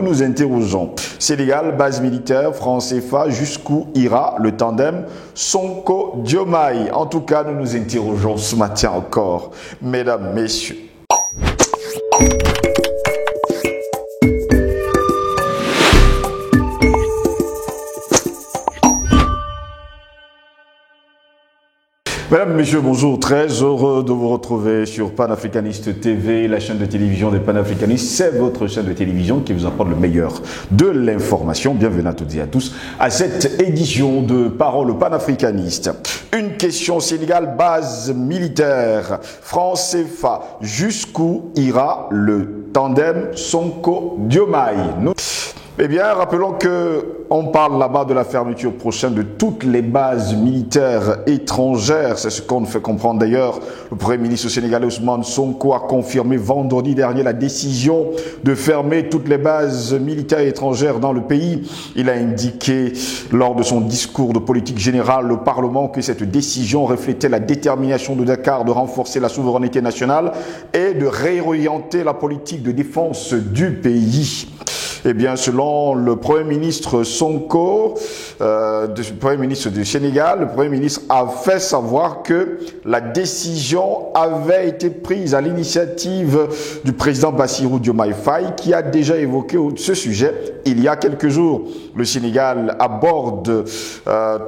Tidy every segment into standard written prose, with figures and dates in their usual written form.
Nous interrogeons. Sénégal, base militaire, franc CFA, jusqu'où ira le tandem Sonko-Diomaye? En tout cas, nous nous interrogeons ce matin encore. Mesdames, messieurs. Mesdames, Messieurs, bonjour. Très heureux de vous retrouver sur Panafricaniste TV, la chaîne de télévision des panafricanistes. C'est votre chaîne de télévision qui vous apporte le meilleur de l'information. Bienvenue à toutes et à tous à cette édition de Parole panafricaniste. Une question Sénégal, base militaire, franc CFA. Jusqu'où ira le tandem Sonko-Diomaye? Eh bien, rappelons qu'on parle là-bas de la fermeture prochaine de toutes les bases militaires étrangères. C'est ce qu'on fait comprendre d'ailleurs. Le Premier ministre sénégalais Ousmane Sonko a confirmé vendredi dernier la décision de fermer toutes les bases militaires étrangères dans le pays. Il a indiqué lors de son discours de politique générale au Parlement que cette décision reflétait la détermination de Dakar de renforcer la souveraineté nationale et de réorienter la politique de défense du pays. Eh bien, selon le Premier ministre Sonko, le Premier ministre du Sénégal, le Premier ministre a fait savoir que la décision avait été prise à l'initiative du président Bassirou Diomaye Faye, qui a déjà évoqué ce sujet il y a quelques jours. Le Sénégal aborde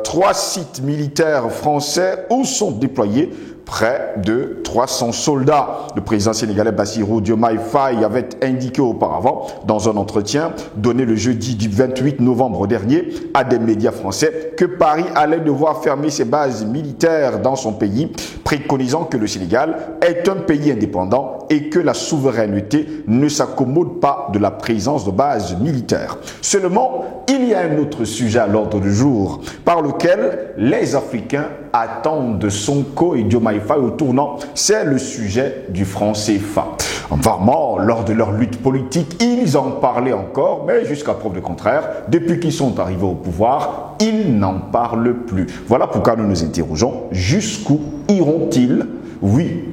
3 sites militaires français où sont déployés près de 300 soldats. Le président sénégalais Bassirou Diomaye Faye avait indiqué auparavant, dans un entretien donné le jeudi du 28 novembre dernier à des médias français, que Paris allait devoir fermer ses bases militaires dans son pays, préconisant que le Sénégal est un pays indépendant et que la souveraineté ne s'accommode pas de la présence de bases militaires. Seulement, il y a un autre sujet à l'ordre du jour par lequel les Africains attendent de Sonko et Diomaye Faye au tournant, c'est le sujet du franc CFA. Vraiment, lors de leur lutte politique, ils en parlaient encore, mais jusqu'à preuve de contraire, depuis qu'ils sont arrivés au pouvoir, ils n'en parlent plus. Voilà pourquoi nous nous interrogeons, jusqu'où iront-ils? Oui,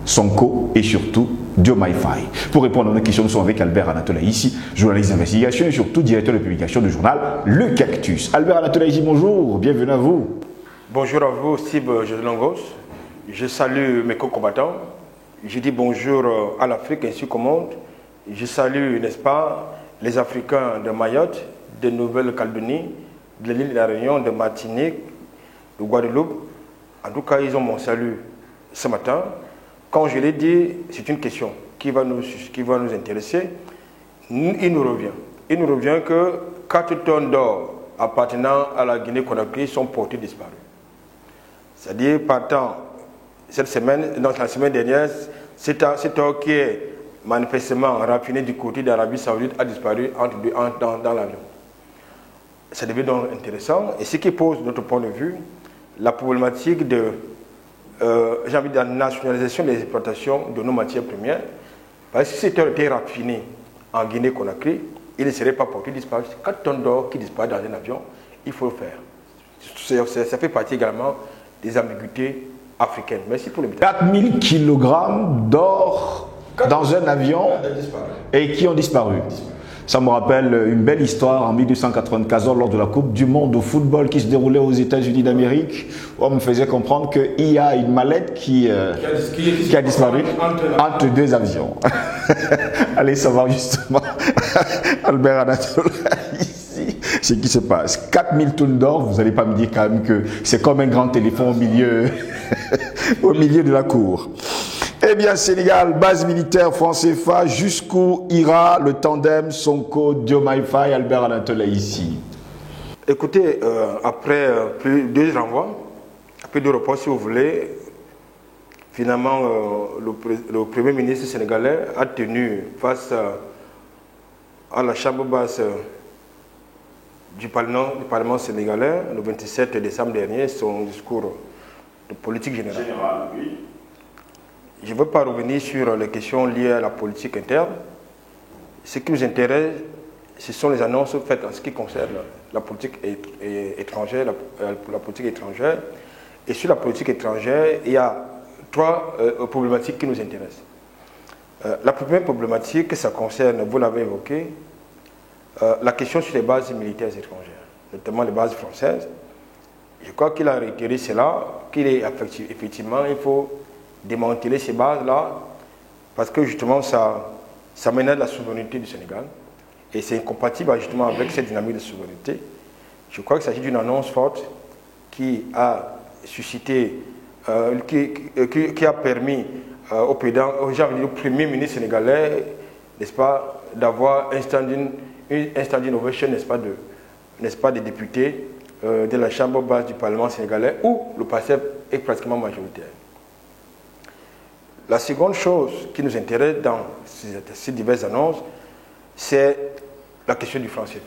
Sonko et surtout Diomaye Faye. Pour répondre à nos questions, nous sommes avec Albert Anatolaïsi, journaliste d'investigation et surtout directeur de publication du journal Le Cactus. Albert Anatolaïsi, bonjour, bienvenue à vous. Bonjour à vous, Steve Jodelangos. Je salue mes co-combattants. Je dis bonjour à l'Afrique ainsi qu'au monde. Je salue, n'est-ce pas, les Africains de Mayotte, de Nouvelle-Calédonie, de l'île de la Réunion, de Martinique, de Guadeloupe. En tout cas, ils ont mon salut ce matin. Quand je l'ai dit, c'est une question qui va nous intéresser. Il nous revient que 4 tonnes d'or appartenant à la Guinée-Conakry sont portées disparues. C'est-à-dire, partant cette semaine, donc la semaine dernière, cet or qui est manifestement raffiné du côté d'Arabie Saoudite a disparu dans l'avion. Ça devient donc intéressant. Et ce qui pose, de notre point de vue, la problématique de la nationalisation des exploitations de nos matières premières. Parce que si cet or était raffiné en Guinée-Conakry, il ne serait pas porté disparu. 4 tonnes d'or qui disparaissent dans un avion, il faut le faire. Ça fait partie également des ambiguïtés africaines. Merci pour l'invitation. 4000 kg d'or dans un avion et qui ont disparu. Ça me rappelle une belle histoire en 1994 lors de la Coupe du Monde de football qui se déroulait aux États-Unis d'Amérique. On me faisait comprendre qu'il y a une mallette qui a disparu entre 2 avions. Allez savoir justement, Albert Anatole, ici, ce qui se passe. 4000 tonnes d'or, vous n'allez pas me dire quand même que c'est comme un grand téléphone au milieu de la cour. Eh bien, Sénégal, base militaire, franc CFA, jusqu'où ira le tandem Sonko-Diomaye Faye, Albert Anatolaïsi? Écoutez, après 2 renvois, après 2 reports, si vous voulez, finalement, le Premier ministre sénégalais a tenu face à la chambre basse du Parlement sénégalais, le 27 décembre dernier, son discours de politique générale. Oui. Je ne veux pas revenir sur les questions liées à la politique interne. Ce qui nous intéresse, ce sont les annonces faites en ce qui concerne la politique étrangère, la politique étrangère. Et sur la politique étrangère, il y a 3 problématiques qui nous intéressent. La première problématique, ça concerne, vous l'avez évoqué, la question sur les bases militaires étrangères, notamment les bases françaises. Je crois qu'il a réitéré cela, qu'il est effectivement, il faut démanteler ces bases-là, parce que justement, ça menace la souveraineté du Sénégal, et c'est incompatible justement avec cette dynamique de souveraineté. Je crois qu'il s'agit d'une annonce forte qui a suscité, qui a permis au Premier ministre sénégalais, n'est-ce pas, d'avoir un standing ovation, n'est-ce pas, des députés de la chambre basse du Parlement sénégalais, où le PASTEF est pratiquement majoritaire. La seconde chose qui nous intéresse dans ces diverses annonces, c'est la question du franc CFA.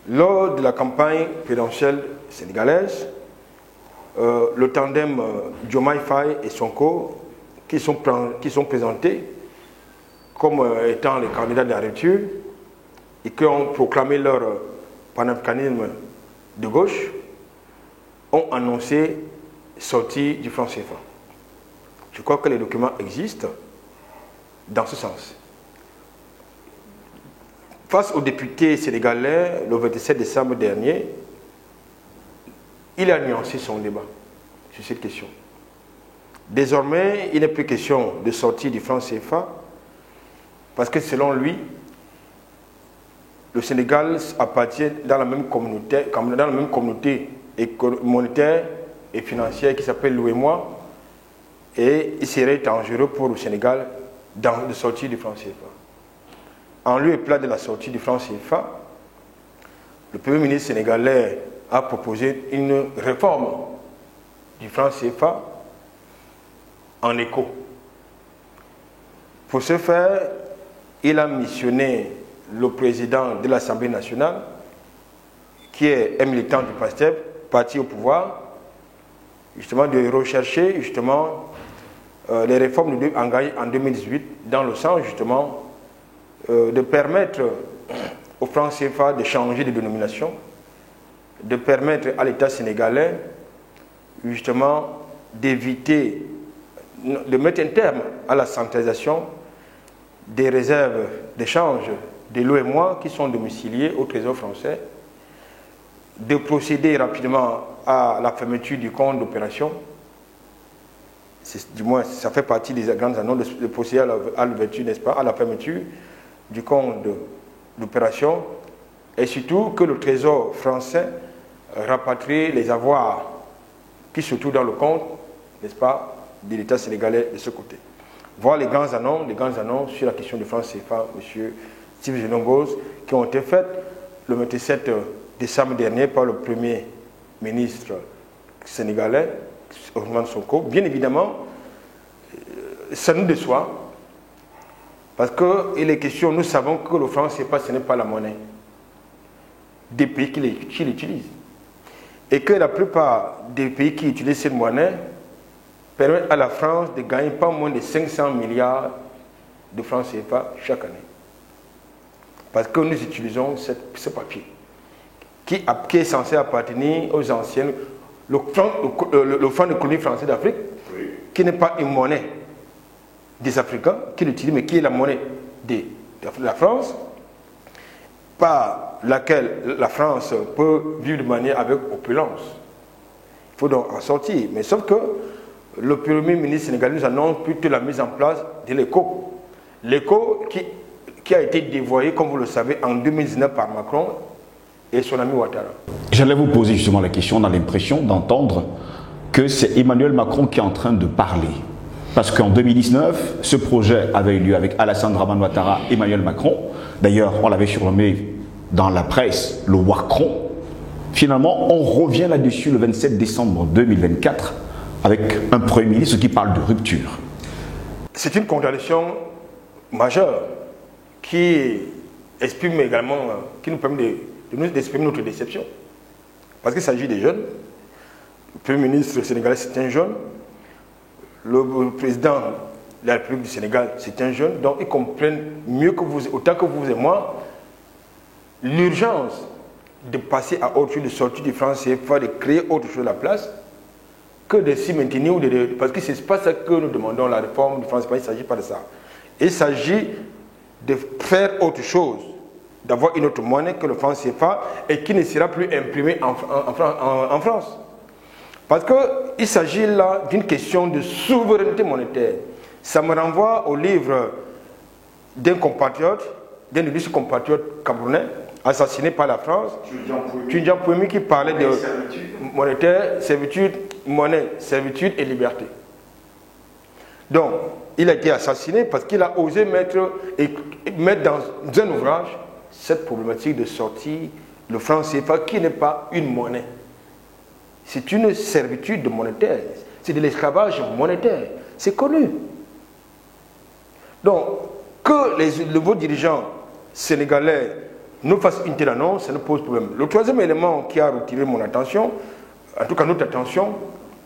Lors de la campagne présidentielle sénégalaise, le tandem Diomaye Faye et Sonko, qui sont présentés comme étant les candidats de la rupture et qui ont proclamé leur panafricanisme de gauche, ont annoncé sortie du franc CFA. Je crois que les documents existent dans ce sens. Face aux députés sénégalais, le 27 décembre dernier, il a nuancé son débat sur cette question. Désormais, il n'est plus question de sortir du franc CFA parce que selon lui, le Sénégal appartient dans la même communauté monétaire et financière qui s'appelle l'UEMOA, et il serait dangereux pour le Sénégal de sortir du franc CFA. En lieu et place de la sortie du franc CFA, le Premier ministre sénégalais a proposé une réforme du franc CFA en écho. Pour ce faire, il a missionné le président de l'Assemblée nationale, qui est un militant du PASTEF, parti au pouvoir, justement de rechercher justement les réformes engagées en 2018 dans le sens justement de permettre au franc CFA de changer de dénomination, de permettre à l'État sénégalais justement d'éviter, de mettre un terme à la centralisation des réserves d'échange de l'UEMOA qui sont domiciliées au Trésor français, de procéder rapidement à la fermeture du compte d'opération. Du moins, ça fait partie des grandes annonces de procéder à l'ouverture, n'est-ce pas, à la fermeture du compte d'opération, et surtout que le Trésor français rapatrie les avoirs qui se trouvent dans le compte, n'est-ce pas, de l'État sénégalais de ce côté. Voilà les grandes annonces sur la question du franc CFA, M. Steve Zelongos, qui ont été faites le 27 décembre dernier par le Premier ministre sénégalais, Ousmane Sonko. Bien évidemment, ça nous déçoit, parce qu'il est question, nous savons que le franc CFA, ce n'est pas la monnaie des pays qui l'utilisent. Et que la plupart des pays qui utilisent cette monnaie permettent à la France de gagner pas moins de 500 milliards de francs CFA chaque année. Parce que nous utilisons ce papier qui est censé appartenir aux anciennes, le franc de colonie français d'Afrique, oui, qui n'est pas une monnaie des Africains qui l'utilisent, mais qui est la monnaie de la France, par laquelle la France peut vivre de manière avec opulence. Il faut donc en sortir. Mais sauf que le Premier ministre sénégalais nous annonce plutôt la mise en place de l'ECO. L'ECO qui a été dévoyé, comme vous le savez, en 2019 par Macron et son ami Ouattara. J'allais vous poser justement la question, on a l'impression d'entendre que c'est Emmanuel Macron qui est en train de parler. Parce qu'en 2019, ce projet avait eu lieu avec Alassane Dramane Ouattara et Emmanuel Macron. D'ailleurs, on l'avait surnommé dans la presse le Wacron. Finalement, on revient là-dessus le 27 décembre 2024 avec un Premier ministre qui parle de rupture. C'est une condamnation majeure qui exprime également, qui nous permet d'exprimer notre déception. Parce qu'il s'agit des jeunes. Le Premier ministre sénégalais, c'est un jeune. Le président de la République du Sénégal, c'est un jeune. Donc ils comprennent mieux que vous, autant que vous et moi, l'urgence de passer à autre chose, de sortir du franc CFA, de créer autre chose à la place, que de s'y maintenir. Parce que ce n'est pas ça que nous demandons, la réforme du franc CFA, il ne s'agit pas de ça. Il s'agit de faire autre chose d'avoir une autre monnaie que le franc CFA et qui ne sera plus imprimée en France. Parce qu'il s'agit là d'une question de souveraineté monétaire. Ça me renvoie au livre d'un compatriote, d'un illustre compatriote camerounais, assassiné par la France, Tundian Poumi, qui parlait de monétaire, servitude, monnaie, servitude et liberté. Donc, il a été assassiné parce qu'il a osé mettre dans un ouvrage cette problématique de sortir le franc CFA qui n'est pas une monnaie. C'est une servitude monétaire, c'est de l'esclavage monétaire, c'est connu. Donc, que les nouveaux dirigeants sénégalais nous fassent une telle annonce, ça ne pose problème. Le troisième élément qui a retiré mon attention, en tout cas notre attention,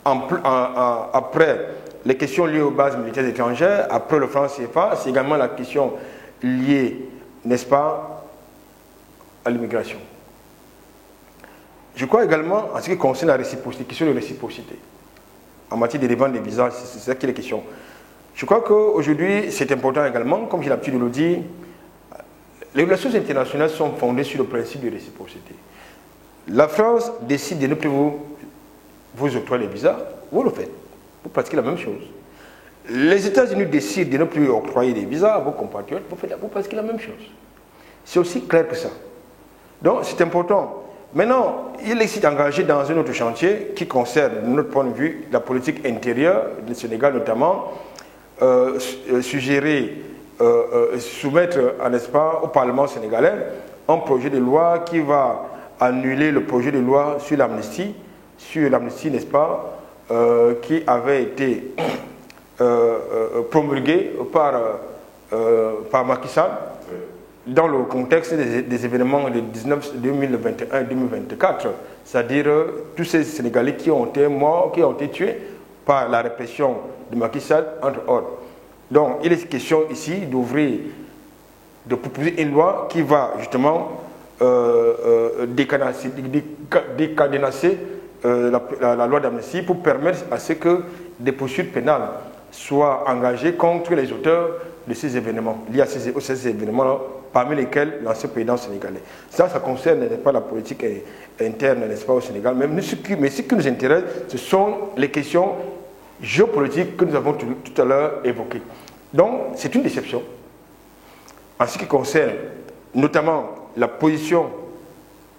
après les questions liées aux bases militaires étrangères, après le franc CFA, c'est également la question liée, n'est-ce pas, à l'immigration. Je crois également, en ce qui concerne la réciprocité, question de réciprocité, en matière de revente des visas, c'est ça qui est la question. Je crois qu'aujourd'hui, c'est important également, comme j'ai l'habitude de le dire, les relations internationales sont fondées sur le principe de réciprocité. La France décide de ne plus vous octroyer les visas, vous le faites, vous pratiquez la même chose. Les États-Unis décident de ne plus octroyer des visas à vos compatriotes, vous pratiquez la même chose. C'est aussi clair que ça. Donc c'est important. Maintenant, il est engagé dans un autre chantier qui concerne, de notre point de vue, la politique intérieure du Sénégal notamment, soumettre, n'est-ce pas, au Parlement sénégalais un projet de loi qui va annuler le projet de loi sur l'amnistie, n'est-ce pas, qui avait été promulgué par Macky Sall dans le contexte des événements de 2021 et 2024, c'est-à-dire tous ces Sénégalais qui ont été morts, qui ont été tués par la répression de Macky Sall, entre autres. Donc, il est question ici de proposer une loi qui va justement décadenasser la loi d'amnistie pour permettre à ce que des poursuites pénales soient engagées contre les auteurs de ces événements, liés à ces événements-là, parmi lesquels l'ancien président sénégalais. Ça concerne, n'est-ce pas, la politique interne, n'est-ce pas, au Sénégal. Mais ce qui nous intéresse, ce sont les questions géopolitiques que nous avons tout à l'heure évoquées. Donc, c'est une déception. En ce qui concerne notamment la position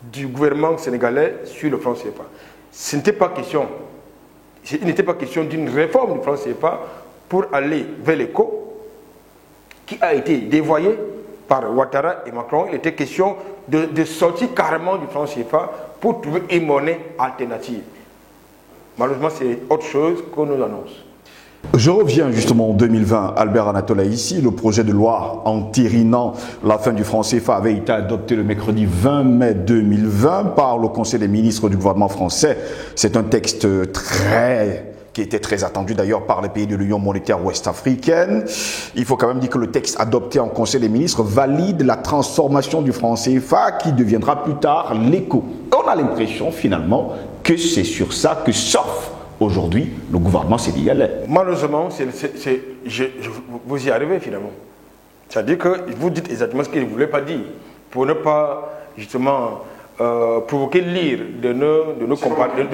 du gouvernement sénégalais sur le franc CFA. Il n'était pas question d'une réforme du franc CFA pour aller vers l'éco qui a été dévoyé par Ouattara et Macron. Il était question de sortir carrément du franc CFA pour trouver une monnaie alternative. Malheureusement, c'est autre chose qu'on nous annonce. Je reviens justement en 2020, Albert Anatola ici. Le projet de loi entérinant la fin du franc CFA avait été adopté le mercredi 20 mai 2020 par le Conseil des ministres du gouvernement français. C'est un texte qui était très attendu d'ailleurs par les pays de l'Union monétaire ouest-africaine. Il faut quand même dire que le texte adopté en Conseil des ministres valide la transformation du franc CFA qui deviendra plus tard l'éco. On a l'impression finalement que c'est sur ça que surfe aujourd'hui le gouvernement sénégalais. Malheureusement, vous y arrivez finalement. C'est-à-dire que vous dites exactement ce qu'il ne voulait pas dire pour ne pas justement provoquer l'ire de nos compatriotes.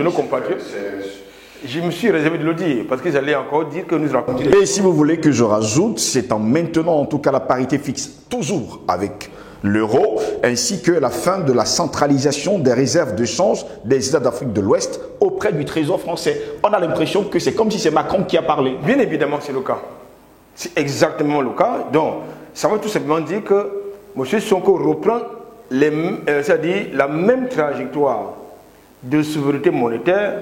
Je me suis réservé de le dire, parce qu'ils allaient encore dire que nous racontions. Et si vous voulez que je rajoute, c'est en maintenant en tout cas la parité fixe, toujours avec l'euro, ainsi que la fin de la centralisation des réserves de change des États d'Afrique de l'Ouest auprès du Trésor français. On a l'impression que c'est comme si c'est Macron qui a parlé. Bien évidemment, c'est le cas. C'est exactement le cas. Donc, ça veut tout simplement dire que M. Sonko reprend c'est-à-dire la même trajectoire de souveraineté monétaire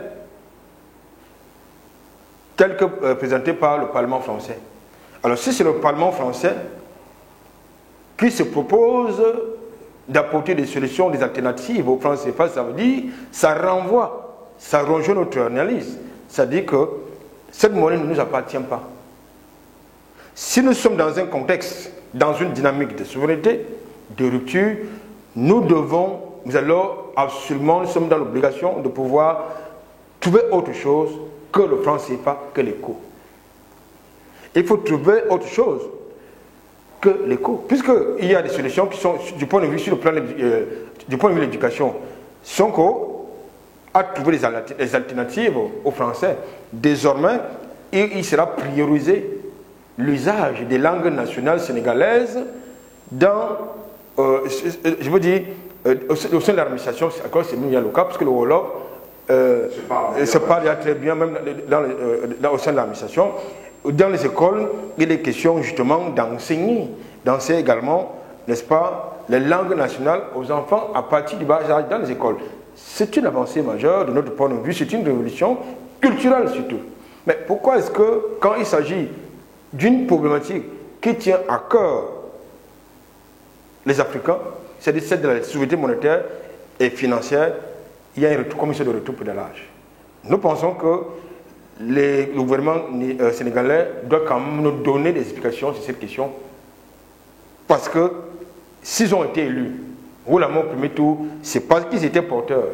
telle que présentée par le Parlement français. Alors si c'est le Parlement français qui se propose d'apporter des solutions, des alternatives au franc CFA, ça veut dire, ça rejoint notre analyse. C'est-à-dire que cette monnaie ne nous appartient pas. Si nous sommes dans un contexte, dans une dynamique de souveraineté, de rupture, nous sommes dans l'obligation de pouvoir trouver autre chose que le franc CFA, que l'éco. Il faut trouver autre chose. que l'écho. Puisqu'il y a des solutions qui sont, du point de vue sur le plan du point de vue de l'éducation, Sonko a trouvé des alternatives aux Français. Désormais, il sera priorisé l'usage des langues nationales sénégalaises dans, je veux dire, au sein de l'administration, c'est mieux le cas, parce que le Wolof se parle déjà très bien, même au sein de l'administration. Dans les écoles, il est question justement d'enseigner également, n'est-ce pas, les langues nationales aux enfants à partir du bas âge dans les écoles. C'est une avancée majeure de notre point de vue, c'est une révolution culturelle surtout. Mais pourquoi est-ce que, quand il s'agit d'une problématique qui tient à cœur les Africains, c'est-à-dire celle de la souveraineté monétaire et financière, il y a une commission de retour pédalage. Nous pensons que le gouvernement sénégalais doit quand même nous donner des explications sur cette question. Parce que s'ils ont été élus, au premier tour, c'est parce qu'ils étaient porteurs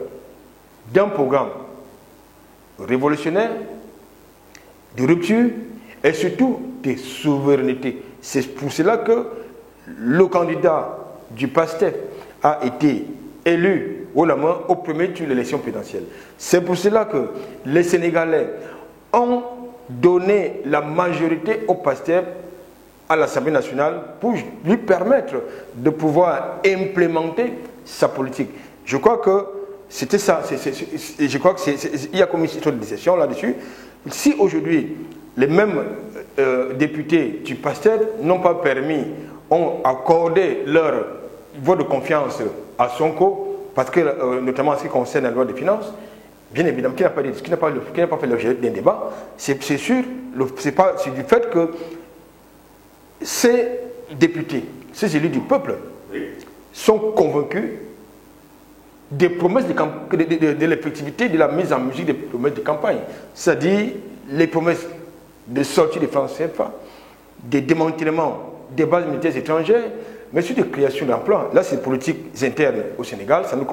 d'un programme révolutionnaire, de rupture et surtout de souveraineté. C'est pour cela que le candidat du PASTEF a été élu au premier tour de l'élection présidentielle. C'est pour cela que les Sénégalais ont donné la majorité au PASTEF à l'Assemblée nationale pour lui permettre de pouvoir implémenter sa politique. Je crois que c'était ça. Je crois qu'il y a comme une histoire de décision là-dessus. Si aujourd'hui, les mêmes députés du PASTEF n'ont pas permis, ont accordé leur vote de confiance à Sonko, parce que, notamment en ce qui concerne la loi des finances, bien évidemment, qui n'a pas fait l'objet d'un débat, c'est sûr, c'est du fait que ces députés, ces élus du peuple, sont convaincus des promesses de l'effectivité de la mise en musique des promesses de campagne. C'est-à-dire les promesses de sortie des francs CFA, des démantèlements des bases militaires étrangères, mais sur des créations d'emplois. Là, c'est politiques internes au Sénégal, ça nous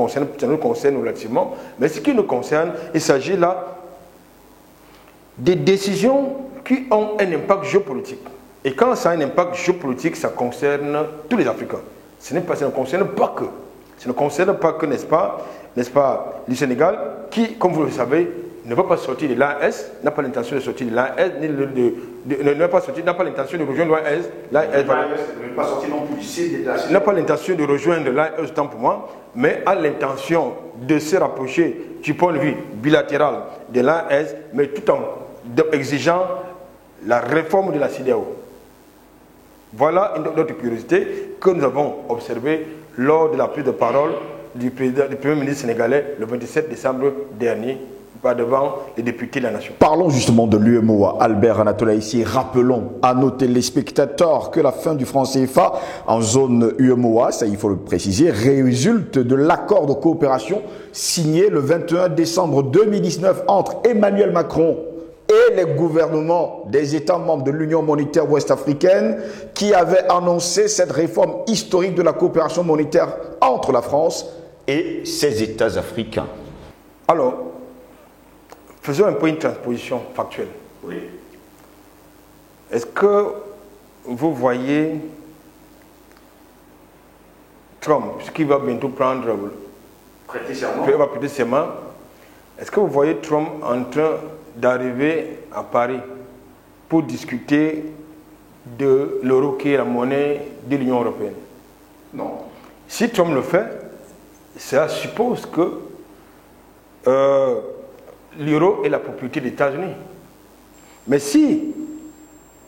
concerne relativement. Mais ce qui nous concerne, il s'agit là des décisions qui ont un impact géopolitique. Et quand ça a un impact géopolitique, ça concerne tous les Africains. Ça ne concerne pas que. Ça ne concerne pas que, n'est-ce pas, le Sénégal, qui, comme vous le savez, ne va pas sortir de l'AES, n'a pas l'intention de sortir de l'AES, n'a pas l'intention de rejoindre l'AES. N'a pas l'intention de rejoindre l'AES, autant pour moi, mais a l'intention de se rapprocher du point de vue bilatéral de l'AES, mais tout en exigeant la réforme de la CEDEAO. Voilà une autre curiosité que nous avons observée lors de la prise de parole du Premier ministre sénégalais le 27 décembre dernier devant les députés de la nation. Parlons justement de l'UEMOA. Albert Anatola ici, rappelons à nos téléspectateurs que la fin du franc CFA en zone UEMOA, ça il faut le préciser, résulte de l'accord de coopération signé le 21 décembre 2019 entre Emmanuel Macron et les gouvernements des États membres de l'Union monétaire ouest-africaine qui avaient annoncé cette réforme historique de la coopération monétaire entre la France et ses États africains. Alors, faisons un peu une transposition factuelle. Oui. Est-ce que vous voyez Trump, puisqu'il va bientôt prêter serment, est-ce que vous voyez Trump en train d'arriver à Paris pour discuter de l'euro qui est la monnaie de l'Union européenne? Non. Si Trump le fait, ça suppose que l'euro est la propriété des États-Unis. Mais si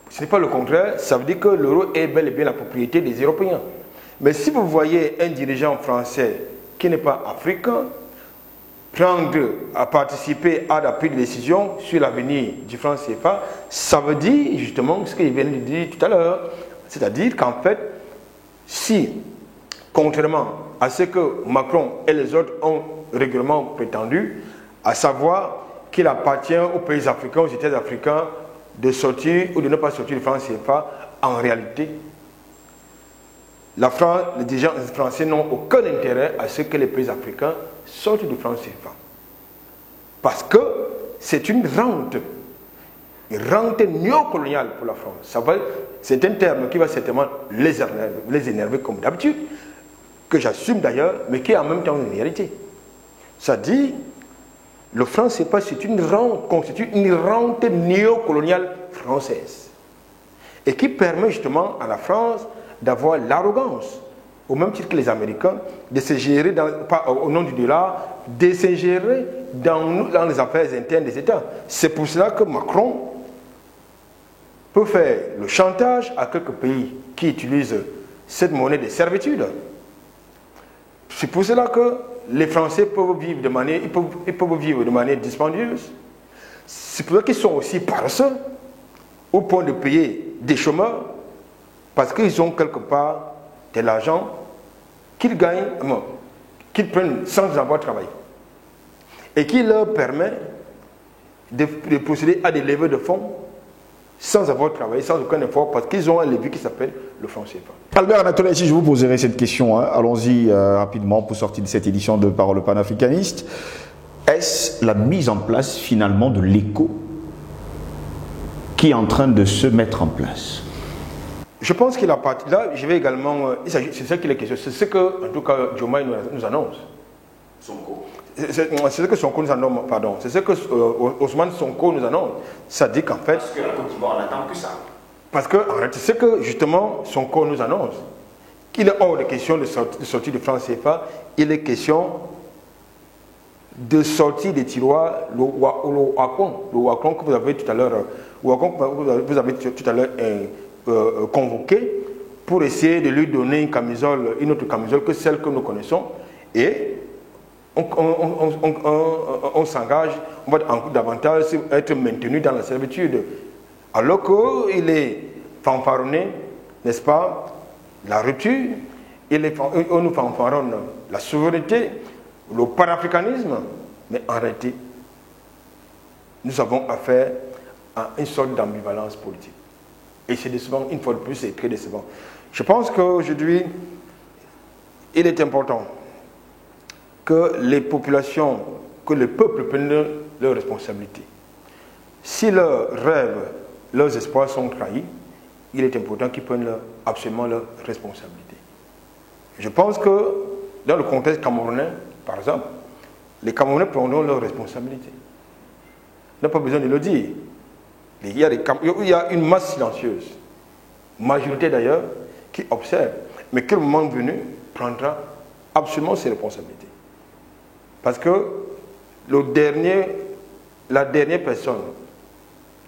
ce n'est pas le contraire, ça veut dire que l'euro est bel et bien la propriété des Européens. Mais si vous voyez un dirigeant français qui n'est pas africain à participer à la prise de décision sur l'avenir du franc CFA, ça veut dire justement ce qu'il vient de dire tout à l'heure. C'est-à-dire qu'en fait, si, contrairement à ce que Macron et les autres ont régulièrement prétendu, à savoir qu'il appartient aux pays africains, aux États africains, de sortir ou de ne pas sortir du franc CFA, en réalité, les dirigeants français n'ont aucun intérêt à ce que les pays africains sortent du franc CFA. Parce que c'est une rente néocoloniale pour la France. c'est un terme qui va certainement les énerver comme d'habitude, que j'assume d'ailleurs, mais qui est en même temps une réalité. Ça dit, le franc CFA constitue une rente néocoloniale française et qui permet justement à la France d'avoir l'arrogance, au même titre que les Américains, de se gérer, au nom du dollar, de se gérer dans les affaires internes des États. C'est pour cela que Macron peut faire le chantage à quelques pays qui utilisent cette monnaie de servitude. C'est pour cela que les Français peuvent vivre de manière dispendieuse. C'est pour ça qu'ils sont aussi paresseux, au point de payer des chômeurs, parce qu'ils ont quelque part de l'argent qu'ils gagnent, qu'ils prennent sans avoir travaillé, et qui leur permet de procéder à des levées de fonds sans avoir travaillé, sans aucun effort, parce qu'ils ont un levier qui s'appelle le franc CFA. Albert Anatole, si je vous poserai cette question, hein, allons-y rapidement pour sortir de cette édition de Parole panafricaniste. Est-ce la mise en place finalement de l'écho qui est en train de se mettre en place? Je pense qu'il a parti. Là, je vais également. C'est ça qu'il est question. C'est ce que, en tout cas, Diomaye nous annonce. Sonko. C'est ce que Sonko nous annonce, pardon. C'est ce que Ousmane Sonko nous annonce. Ça dit qu'en fait. Parce que la Côte d'Ivoire n'attend que ça. Parce que, en fait, c'est ce que justement Sonko nous annonce. Qu'il est hors de question de sortir de franc CFA. Il est question de sortir des tiroirs le Wakon que vous avez tout à l'heure. Vous avez tout à l'heure convoqué pour essayer de lui donner une autre camisole que celle que nous connaissons, et on s'engage, on va davantage être maintenu dans la servitude, alors qu'il est fanfaronné, n'est-ce pas, la rupture, on nous fanfaronne la souveraineté, le panafricanisme, mais en réalité, nous avons affaire à une sorte d'ambivalence politique. Et c'est décevant, une fois de plus, c'est très décevant. Je pense qu'aujourd'hui, il est important que les populations, que le peuple prennent leurs responsabilités. Si leurs rêves, leurs espoirs sont trahis, il est important qu'ils prennent absolument leurs responsabilités. Je pense que dans le contexte camerounais, par exemple, les Camerounais prendront leurs responsabilités. On n'a pas besoin de le dire. Il y a une masse silencieuse, majorité d'ailleurs, qui observe, mais quel moment venu prendra absolument ses responsabilités. Parce que la dernière personne,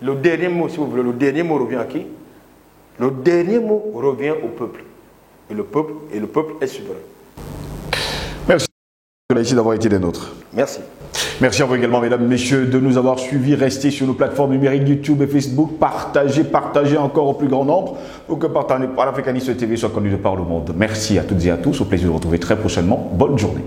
le dernier mot, si vous voulez, le dernier mot revient à qui? Le dernier mot revient au peuple. Et le peuple est souverain. Merci d'avoir été des nôtres. Merci. Merci à vous également, mesdames, messieurs, de nous avoir suivis. Restez sur nos plateformes numériques YouTube et Facebook. Partagez encore au plus grand nombre pour que Panafricaniste TV soit connu de par le monde. Merci à toutes et à tous. Au plaisir de vous retrouver très prochainement. Bonne journée.